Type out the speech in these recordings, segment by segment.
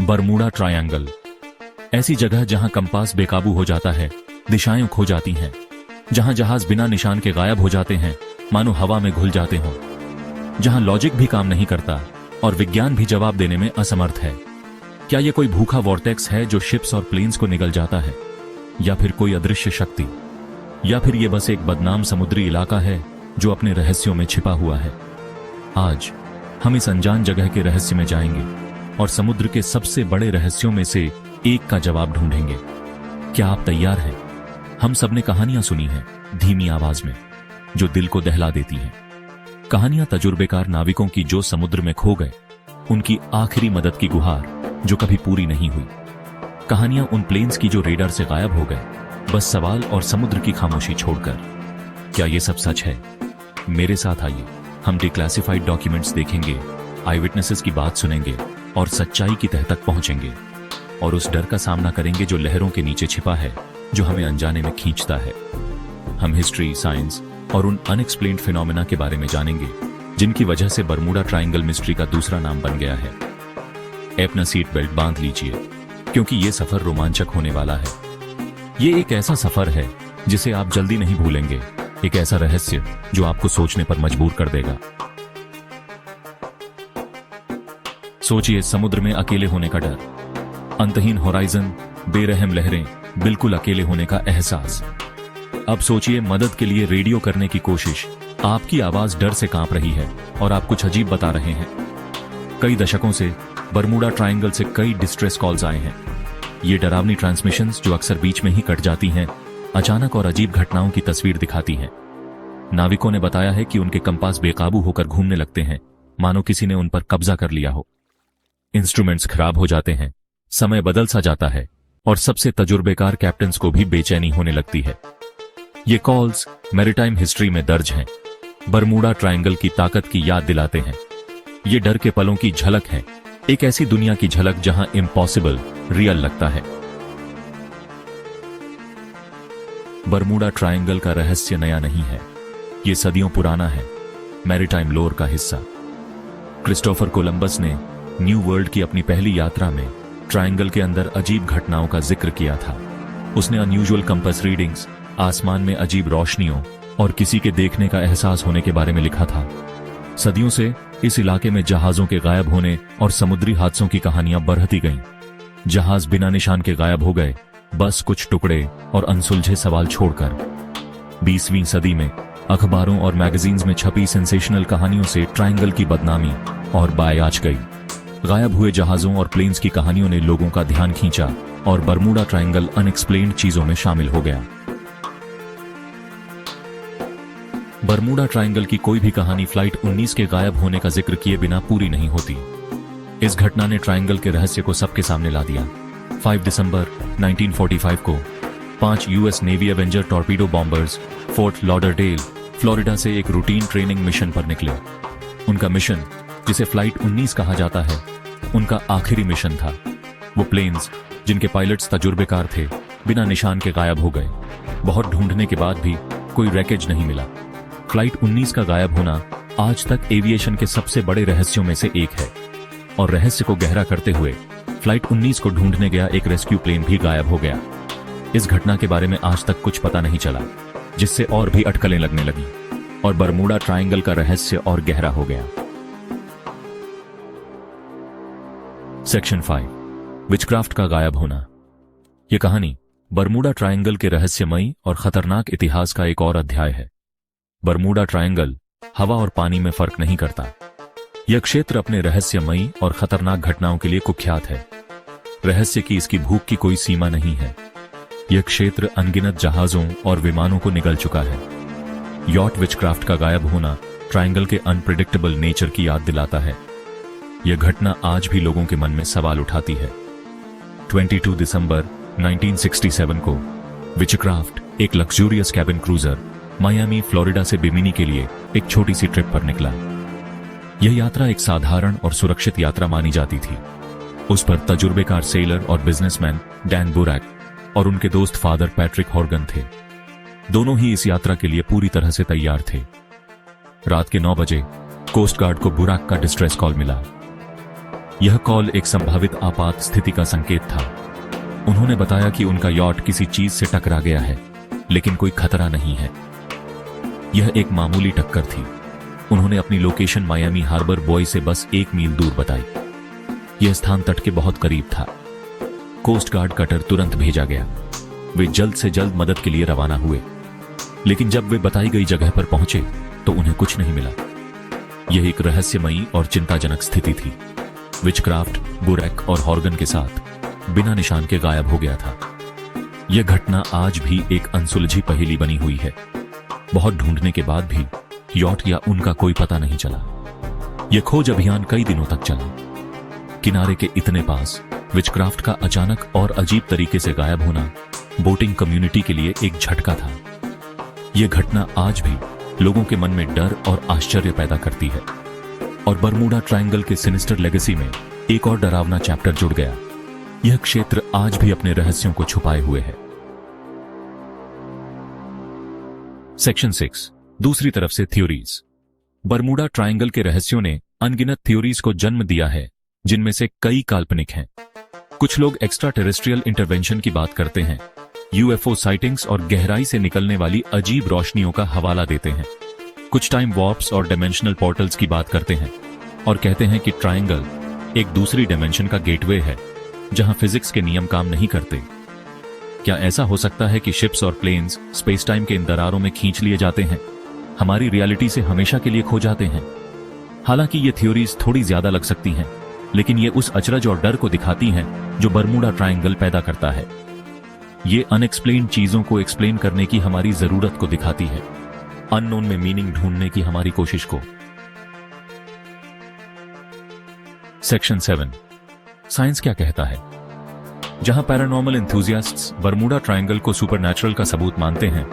Bermuda triangle, ऐसी जगह जहां कंपास बेकाबू हो जाता है, दिशाएं खो जाती हैं, जहां जहाज बिना निशान के गायब हो जाते हैं, मानो हवा में घुल जाते हों, जहां लॉजिक भी काम नहीं करता और विज्ञान भी जवाब देने में असमर्थ है। क्या यह कोई भूखा वॉर्टेक्स है जो शिप्स और प्लेन्स को निगल जाता है, या फिर कोई अदृश्य शक्ति, या फिर यह बस एक बदनाम समुद्री इलाका है जो अपने रहस्यों में छिपा हुआ है? आज हम इस अनजान जगह के रहस्य में जाएंगे और समुद्र के सबसे बड़े रहस्यों में से एक का जवाब ढूंढेंगे। क्या आप तैयार हैं? हम सबने कहानियां सुनी हैं धीमी आवाज में, जो दिल को दहला देती हैं। कहानियां तजुर्बेकार नाविकों की जो समुद्र में खो गए, उनकी आखिरी मदद की गुहार जो कभी पूरी नहीं हुई। कहानियां उन प्लेन्स की जो रेडार से गायब हो गए, बस सवाल और समुद्र की खामोशी छोड़कर। क्या यह सब सच है? मेरे साथ आइए, हम डिक्लासिफाइड डॉक्यूमेंट्स देखेंगे, आई विटनेसेस की बात सुनेंगे और सच्चाई की तह तक पहुंचेंगे, और उस डर का सामना करेंगे जो लहरों के नीचे छिपा है, जो हमें अनजाने में खींचता है। हम हिस्ट्री, साइंस और उन अनएक्सप्लेन्ड फिनोमेना के बारे में जानेंगे जिनकी वजह से बरमूडा ट्रायंगल मिस्ट्री का दूसरा नाम बन गया है। अपना सीट बेल्ट बांध लीजिए, क्योंकि यह सफर रोमांचक होने वाला है। यह एक ऐसा सफर है जिसे आप जल्दी नहीं भूलेंगे, एक ऐसा रहस्य जो आपको सोचने पर मजबूर कर देगा। सोचिए, समुद्र में अकेले होने का डर, अंतहीन होराइजन, बेरहम लहरें, बिल्कुल अकेले होने का एहसास। अब सोचिए, मदद के लिए रेडियो करने की कोशिश, आपकी आवाज डर से कांप रही है और आप कुछ अजीब बता रहे हैं। कई दशकों से बरमूडा ट्रायंगल से कई डिस्ट्रेस कॉल्स आए हैं। ये डरावनी ट्रांसमिशंस जो अक्सर बीच में ही कट जाती हैं, अचानक और अजीब घटनाओं की तस्वीर दिखाती हैं। नाविकों ने बताया है कि उनके कंपास बेकाबू होकर घूमने लगते हैं, मानो किसी ने उन पर कब्जा कर लिया हो। इंस्ट्रूमेंट्स खराब हो जाते हैं, समय बदल सा जाता है और सबसे तजुर्बेकार कैप्टन्स को भी बेचैनी होने लगती है। ये कॉल्स मैरीटाइम हिस्ट्री में दर्ज हैं, बरमूडा ट्रायंगल की ताकत की याद दिलाते हैं। ये डर के पलों की झलक है, एक ऐसी दुनिया की झलक जहां इम्पॉसिबल रियल लगता है। बरमूडा ट्रायंगल का रहस्य नया नहीं है, ये सदियों पुराना है, मैरीटाइम लोर का हिस्सा। क्रिस्टोफर कोलंबस ने न्यू वर्ल्ड की अपनी पहली यात्रा में ट्रायंगल के अंदर अजीब घटनाओं का जिक्र किया था। उसने अनयूजुअल कंपास रीडिंग्स, आसमान में अजीब रोशनियों और किसी के देखने का एहसास होने के बारे में लिखा था। सदियों से इस इलाके में जहाजों के गायब होने और समुद्री हादसों की कहानियां बढ़ती गईं। जहाज बिना निशान के गायब हो गए, बस कुछ टुकड़े और अनसुलझे सवाल छोड़कर। 20वीं सदी में अखबारों और मैगजीन्स में छपी सेंसेशनल कहानियों से ट्रायंगल की बदनामी और बायाच गई। गायब हुए जहाजों और प्लेन्स की कहानियों ने लोगों का ध्यान खींचा और बरमूडा ट्रायंगल अनएक्सप्लेन्ड चीजों में शामिल हो गया। बरमूडा ट्रायंगल की कोई भी कहानी फ्लाइट 19 के गायब होने का जिक्र किए बिना पूरी नहीं होती। इस घटना ने ट्रायंगल के रहस्य को सबके सामने ला दिया। 5 दिसंबर 1945 को 5 US navy Avenger torpedo bombers fort Lauderdale, Florida से एक रूटीन ट्रेनिंग मिशन पर निकले। उनका मिशन, जिसे फ्लाइट 19 कहा जाता है, उनका आखिरी मिशन था। वो प्लेन्स, जिनके पायलट्स तजुर्बेकार थे, बिना निशान के गायब हो गए। बहुत ढूंढने के बाद भी कोई रैकेज नहीं मिला। फ्लाइट 19 का गायब होना आज तक एविएशन के सबसे बड़े रहस्यों में से एक है, और रहस्य को गहरा करते हुए फ्लाइट 19 को ढूंढने गया एक रेस्क्यू प्लेन भी गायब हो गया। इस घटना के बारे में आज तक कुछ पता नहीं चला, जिससे और भी अटकलें लगने लगी और बरमूडा ट्रायंगल का रहस्य और गहरा हो गया। सेक्शन 5, विचक्राफ्ट का गायब होना। यह कहानी बरमूडा ट्रायंगल के रहस्यमयी और खतरनाक इतिहास का एक और अध्याय है। बरमूडा ट्रायंगल हवा और पानी में फर्क नहीं करता। यह क्षेत्र अपने रहस्यमयी और खतरनाक घटनाओं के लिए कुख्यात है। रहस्य की इसकी भूख की कोई सीमा नहीं है। यह क्षेत्र अनगिनत जहाजों और विमानों को निगल चुका है। यॉट विचक्राफ्ट का गायब होना ट्रायंगल के अनप्रिडिक्टेबल नेचर की याद दिलाता है। यह घटना आज भी लोगों के मन में सवाल उठाती है। 22 दिसंबर 1967 को विचक्राफ्ट, एक luxurious cabin cruiser, Miami, Florida से बिमिनी के लिए एक छोटी सी ट्रिप पर निकला। यह यात्रा एक साधारण और सुरक्षित यात्रा मानी जाती थी। उस पर तजुर्बेकार सेलर और बिजनेसमैन डैन बुरैक और उनके दोस्त फादर पैट्रिक हॉर्गन थे। दोनों ही इस यात्रा के लिए पूरी तरह से तैयार थे। रात के 9 बजे कोस्ट गार्ड को बुरैक का डिस्ट्रेस कॉल मिला। यह कॉल एक संभावित आपात स्थिति का संकेत था। उन्होंने बताया कि उनका यॉट किसी चीज से टकरा गया है, लेकिन कोई खतरा नहीं है। यह एक मामूली टक्कर थी। उन्होंने अपनी लोकेशन मायामी हार्बर बॉय से बस 1 मील दूर बताई। यह स्थान तट के बहुत करीब था। कोस्ट गार्ड कटर तुरंत भेजा गया। वे जल्द से जल्द मदद के लिए रवाना हुए, लेकिन जब वे बताई गई जगह पर पहुंचे तो उन्हें कुछ नहीं मिला। यह एक रहस्यमयी और चिंताजनक स्थिति थी। विचक्राफ्ट, बुरैक और हॉर्गन के साथ बिना निशान के गायब हो गया था। यह घटना आज भी एक अनसुलझी पहेली बनी हुई है। बहुत ढूंढने के बाद भी यॉट या उनका कोई पता नहीं चला। यह खोज अभियान कई दिनों तक चला। किनारे के इतने पास विचक्राफ्ट का अचानक और अजीब तरीके से गायब होना बोटिंग कम्युनिटी के लिए एक झटका था। यह घटना आज भी लोगों के मन में डर और आश्चर्य पैदा करती है, और बरमूडा ट्रायंगल के सिनिस्टर लेगेसी में एक और डरावना चैप्टर जुड़ गया। यह क्षेत्र आज भी अपने रहस्यों को छुपाए हुए है। सेक्शन 6, दूसरी तरफ से थ्योरीज। बरमूडा ट्रायंगल के रहस्यों ने अनगिनत थ्योरीज को जन्म दिया है, जिनमें से कई काल्पनिक हैं। कुछ लोग एक्स्ट्रा टेरेस्ट्रियल इंटरवेंशन की बात करते हैं, यूएफओ साइटिंग्स और गहराई से निकलने वाली अजीब रोशनियों का हवाला देते हैं। कुछ टाइम वॉर्प्स और डायमेंशनल पोर्टल्स की बात करते हैं और कहते हैं कि ट्रायंगल एक दूसरी डायमेंशन का गेटवे है, जहां फिजिक्स के नियम काम नहीं करते। क्या ऐसा हो सकता है कि शिप्स और प्लेन्स स्पेस टाइम के इन दरारों में खींच लिए जाते हैं, हमारी रियलिटी से हमेशा के लिए खो जाते हैं? हालांकि ये थ्योरीज थोड़ी ज्यादा लग सकती हैं, लेकिन ये उस अचरज और डर को दिखाती हैं जो बरमूडा ट्रायंगल पैदा करता है। ये अनएक्सप्लेन्ड चीजों को एक्सप्लेन करने की हमारी जरूरत को दिखाती है, अननोन में मीनिंग ढूंढने की हमारी कोशिश को। सेक्शन 7, साइंस क्या कहता है। जहां पैरानॉर्मल एंथुसियास्ट्स बरमूडा ट्रायंगल को सुपरनैचुरल का सबूत मानते हैं,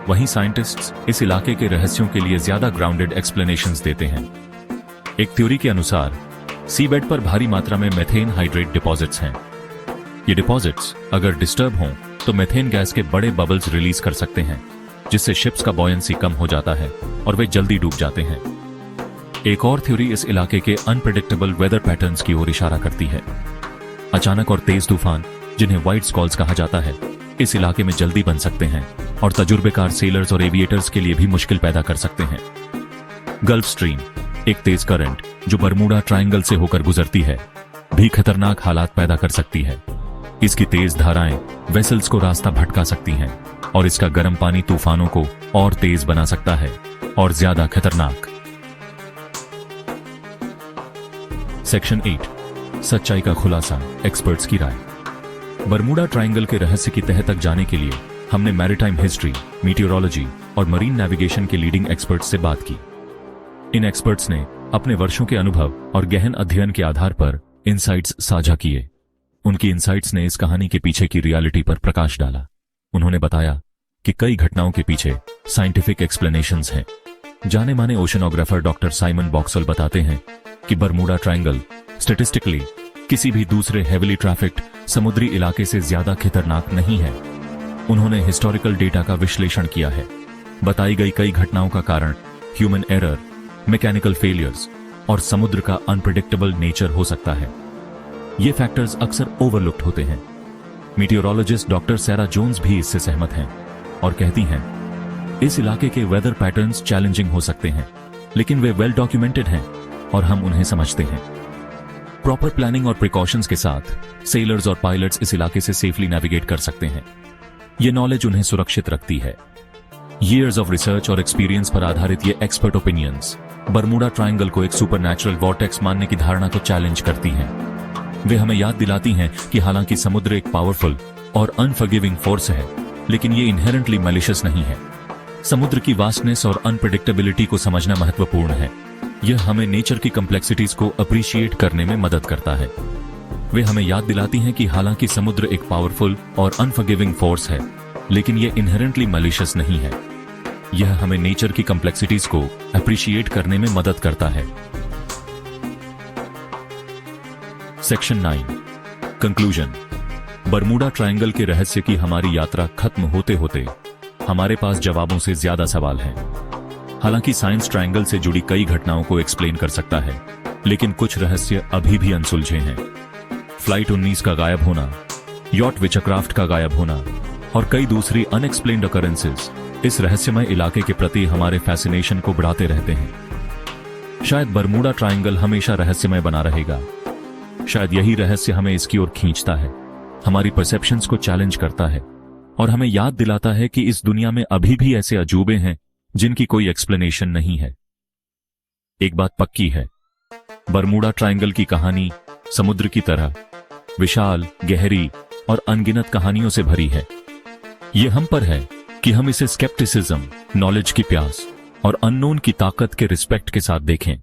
वहीं साइंटिस्ट्स इस इलाके के रहस्यों के लिए ज्यादा ग्राउंडेड एक्सप्लेनेशंस देते हैं। एक थ्योरी के अनुसार सीबेड पर भारी मात्रा में मेथेन हाइड्रेट डिपॉजिट्स हैं। ये डिपॉजिट्स अगर डिस्टर्ब हों तो मेथेन गैस के बड़े बबल्स रिलीज कर सकते हैं, जिससे शिप्स का बॉयंसी कम हो जाता है और वे जल्दी डूब जाते हैं। एक और थ्योरी इस इलाके के अनप्रेडिक्टेबल वेदर पैटर्न्स की ओर इशारा करती है। अचानक और तेज तूफान, जिन्हें व्हाइट स्क्वॉल्स कहा जाता है, इस इलाके में जल्दी बन सकते हैं और तजुर्बेकार सेलर्स और एविएटर्स के लिए भी मुश्किल पैदा कर सकते हैं। गल्फ स्ट्रीम, एक तेज करंट जो बरमूडा ट्रायंगल से होकर गुजरती है, भी खतरनाक हालात पैदा कर सकती है। इसकी तेज धाराएं वेसल्स को रास्ता भटका सकती हैं और इसका गर्म पानी तूफानों को और तेज बना सकता है और ज्यादा खतरनाक। सेक्शन 8, सच्चाई का खुलासा, एक्सपर्ट्स की राय। बरमूडा ट्रायंगल के रहस्य की तह तक जाने के लिए हमने मैरीटाइम हिस्ट्री, मीटियोरोलॉजी और मरीन नेविगेशन के लीडिंग एक्सपर्ट्स से बात की। इन एक्सपर्ट्स ने अपने वर्षों के अनुभव और गहन अध्ययन के आधार पर इनसाइट्स साझा किए। उनकी इनसाइट्स ने इस कहानी के पीछे की रियलिटी पर प्रकाश डाला। उन्होंने बताया कि कई घटनाओं के पीछे साइंटिफिक एक्सप्लेनेशंस हैं। जाने माने ओशनोग्राफर डॉक्टर साइमन बॉक्सल बताते हैं कि बरमूडा ट्रायंगल स्टैटिस्टिकली किसी भी दूसरे हेविली ट्रैफिक्ड समुद्री इलाके से ज्यादा खतरनाक नहीं है। उन्होंने हिस्टोरिकल डेटा का विश्लेषण किया है। बताई गई कई घटनाओं का कारण ह्यूमन एरर, मैकेनिकल फेलियर्स और समुद्र का अनप्रेडिक्टेबल नेचर हो सकता है। ये फैक्टर्स अक्सर ओवरलुक्ड होते हैं। मीटियोरोलॉजिस्ट डॉक्टर सैरा जोन्स भी इससे सहमत हैं और कहती हैं, इस इलाके के वेदर पैटर्न्स चैलेंजिंग हो सकते हैं, लेकिन वे वेल डॉक्यूमेंटेड हैं और हम उन्हें समझते हैं। प्रॉपर प्लानिंग और प्रिकॉशंस के साथ सेलर्स और पायलट्स इस इलाके से सेफली नेविगेट कर सकते हैं। ये नॉलेज उन्हें सुरक्षित रखती है। ईयर्स ऑफ रिसर्च और एक्सपीरियंस पर आधारित ये एक्सपर्ट ओपिनियंस बरमूडा ट्रायंगल को एक सुपरनैचुरल वॉर्टेक्स मानने की धारणा को चैलेंज करती हैं। वे हमें याद दिलाती हैं कि हालांकि समुद्र एक पावरफुल और अनफॉरगिविंग फोर्स है, लेकिन ये इनहेरेंटली मैलिशियस नहीं है। समुद्र की वास्टनेस और अनप्रेडिक्टेबिलिटी को समझना महत्वपूर्ण है। यह हमें नेचर की कॉम्प्लेक्सिटीज को अप्रिशिएट करने में मदद करता है। वे हमें याद दिलाती हैं कि हालांकि समुद्र एक पावरफुल और अनफॉरगिविंग फोर्स है, लेकिन यह इनहेरेंटली मैलिशियस नहीं है। यह हमें नेचर की कॉम्प्लेक्सिटीज को अप्रिशिएट करने में मदद करता है। Section 9, conclusion. बरमूडा ट्रायंगल के रहस्य की हमारी यात्रा खत्म होते होते हमारे पास जवाबों से ज्यादा सवाल हैं। हालांकि साइंस ट्रायंगल से जुड़ी कई घटनाओं को एक्सप्लेन कर सकता है, लेकिन कुछ रहस्य अभी भी अनसुलझे हैं। फ्लाइट 19 का गायब होना, यॉट विचरक्राफ्ट का गायब होना और कई दूसरी अनएक्सप्लेन्ड अकरेंसेस इस रहस्यमय इलाके के प्रति हमारे फैसिनेशन को बढ़ाते रहते हैं। शायद बरमूडा ट्रायंगल हमेशा रहस्यमय बना रहेगा। शायद यही रहस्य हमें इसकी ओर खींचता है, हमारी परसेप्शंस को चैलेंज करता है और हमें याद दिलाता है कि इस दुनिया में अभी भी ऐसे अजूबे हैं जिनकी कोई एक्सप्लेनेशन नहीं है। एक बात पक्की है, बरमूडा ट्रायंगल की कहानी समुद्र की तरह विशाल, गहरी और अनगिनत कहानियों से भरी है। यह हम पर है कि हम इसे स्केप्टिसिज्म, नॉलेज की प्यास और अननोन की ताकत के रिस्पेक्ट के साथ देखें।